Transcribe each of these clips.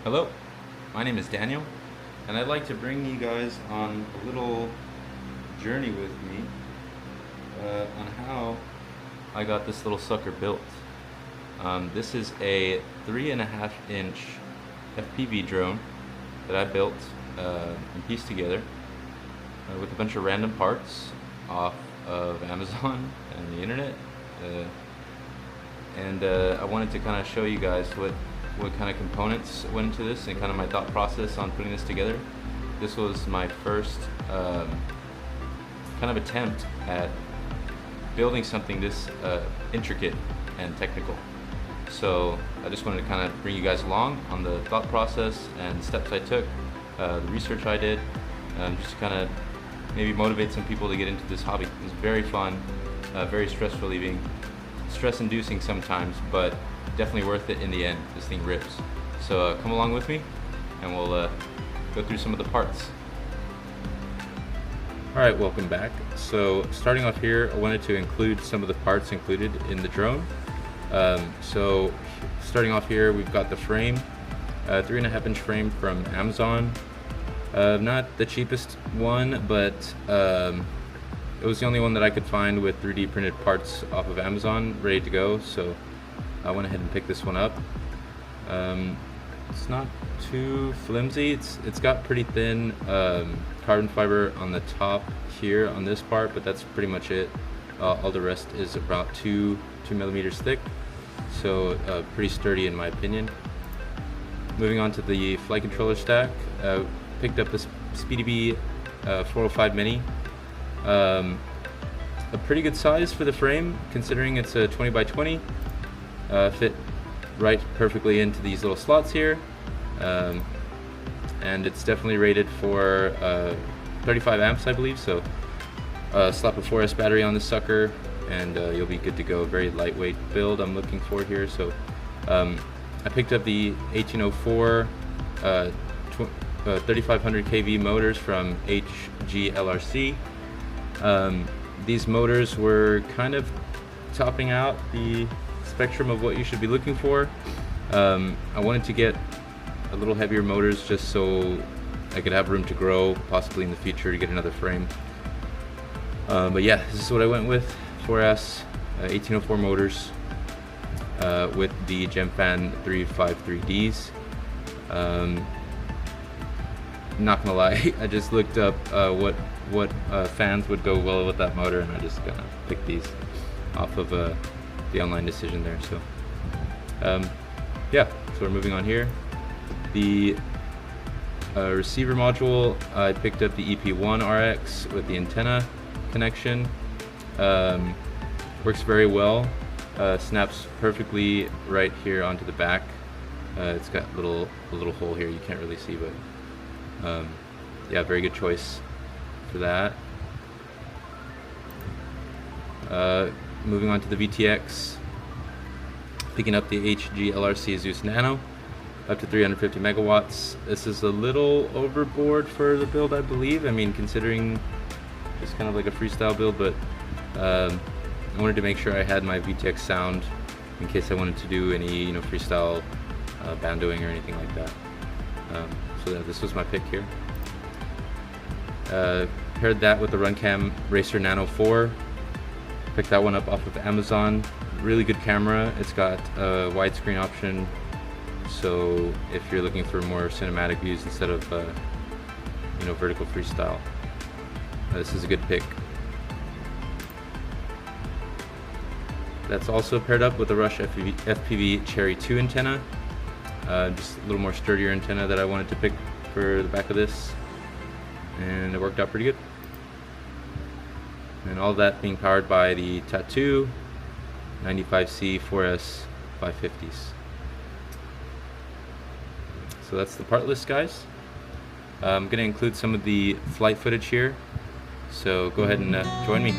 Hello, my name is Daniel, and I'd like to bring you guys on a little journey with me on how I got this little sucker built. This is a 3.5-inch FPV drone that I built and pieced together with a bunch of random parts off of Amazon and the internet. I wanted to kind of show you guys what kind of components went into this and kind of my thought process on putting this together. This was my first kind of attempt at building something this intricate and technical. So I just wanted to kind of bring you guys along on the thought process and the steps I took, the research I did, just to kind of maybe motivate some people to get into this hobby. It's very fun, very stress relieving, stress inducing sometimes, but definitely worth it in the end. This thing rips. So come along with me and we'll go through some of the parts. Alright, welcome back. So starting off here, I wanted to include some of the parts included in the drone. So starting off here, we've got the frame, 3.5-inch frame from Amazon. Not the cheapest one, but it was the only one that I could find with 3D printed parts off of Amazon ready to go, so I went ahead and picked this one up. It's not too flimsy. It's got pretty thin carbon fiber on the top here on this part, but that's pretty much it. All the rest is about 2 millimeters thick, so pretty sturdy in my opinion. Moving on to the flight controller stack, picked up this SpeedyBee 405 Mini. A pretty good size for the frame, considering it's a 20 by 20. Fit right perfectly into these little slots here, and it's definitely rated for 35 amps, I believe. So slap a 4S battery on this sucker, and you'll be good to go. Very lightweight build I'm looking for here. So I picked up the 1804 3500 kV motors from HGLRC. These motors were kind of topping out the spectrum of what you should be looking for. I wanted to get a little heavier motors just so I could have room to grow, possibly in the future, to get another frame. But yeah, this is what I went with: 4S 1804 motors with the GemFan 353Ds. Not gonna lie, I just looked up what fans would go well with that motor, and I just gonna pick these off of the online decision there. So yeah, so we're moving on here. The receiver module, I picked up the EP1 RX with the antenna connection. Works very well, snaps perfectly right here onto the back. It's got a little hole here you can't really see, but yeah, very good choice for that. Moving on to the VTX, picking up the HGLRC Zeus Nano, up to 350 megawatts. This is a little overboard for the build, I believe. I mean, considering it's kind of like a freestyle build, but I wanted to make sure I had my VTX sound in case I wanted to do any, freestyle bandoing or anything like that. So this was my pick here. Paired that with the Runcam Racer Nano 4. Picked that one up off of Amazon. Really good camera. It's got a widescreen option, so if you're looking for more cinematic views instead of vertical freestyle, this is a good pick. That's also paired up with a Rush FPV Cherry 2 antenna. Just a little more sturdier antenna that I wanted to pick for the back of this, and it worked out pretty good. And all that being powered by the Tattoo 95C 4S 550s. So that's the part list, guys. I'm going to include some of the flight footage here, so go ahead and join me.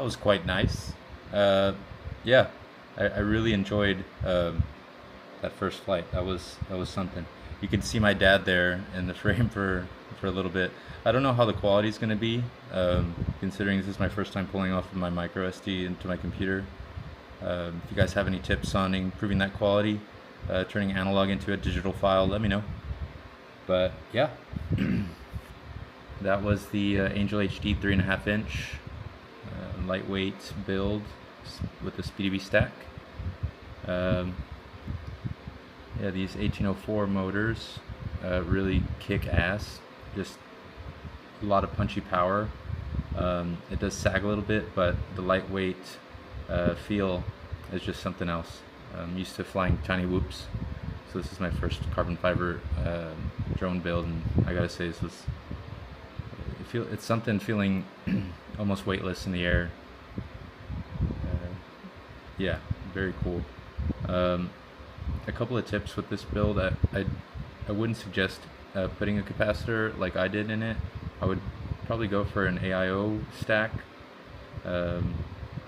that was quite nice. Yeah, I really enjoyed that first flight. That was something. You can see my dad there in the frame for a little bit. I don't know how the quality is going to be, considering this is my first time pulling off of my micro SD into my computer. If you guys have any tips on improving that quality, turning analog into a digital file, let me know. But yeah, that was the Angel HD 3.5 inch lightweight build with the SpeedyV stack. Yeah, these 1804 motors really kick ass. Just a lot of punchy power. It does sag a little bit, but the lightweight feel is just something else. I'm used to flying tiny whoops, so this is my first carbon fiber drone build, and I gotta say this was it's something feeling almost weightless in the air. Yeah, very cool. A couple of tips with this build: I wouldn't suggest putting a capacitor like I did in it. I would probably go for an AIO stack,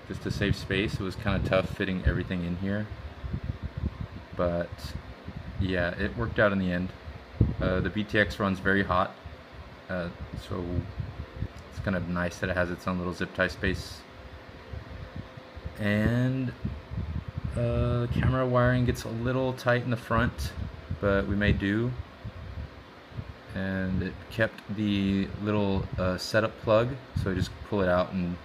just to save space. It was kind of tough fitting everything in here, but yeah, it worked out in the end. The VTX runs very hot, so it's kind of nice that it has its own little zip tie space. And camera wiring gets a little tight in the front, but we made do. And it kept the little setup plug, so I just pull it out and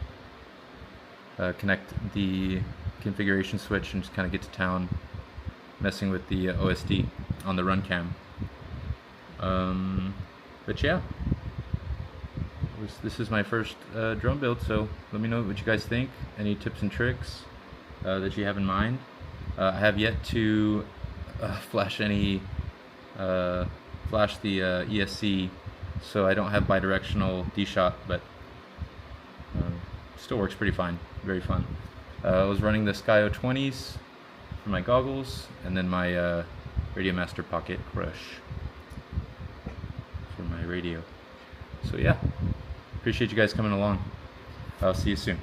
connect the configuration switch and just kind of get to town messing with the OSD on the run cam. But yeah, this is my first drone build, so let me know what you guys think. Any tips and tricks that you have in mind. I have yet to flash the ESC, so I don't have bidirectional D-shot, but still works pretty fine. Very fun. I was running the Skyo 20s for my goggles, and then my Radio Master Pocket Crush for my radio. So yeah, appreciate you guys coming along. I'll see you soon.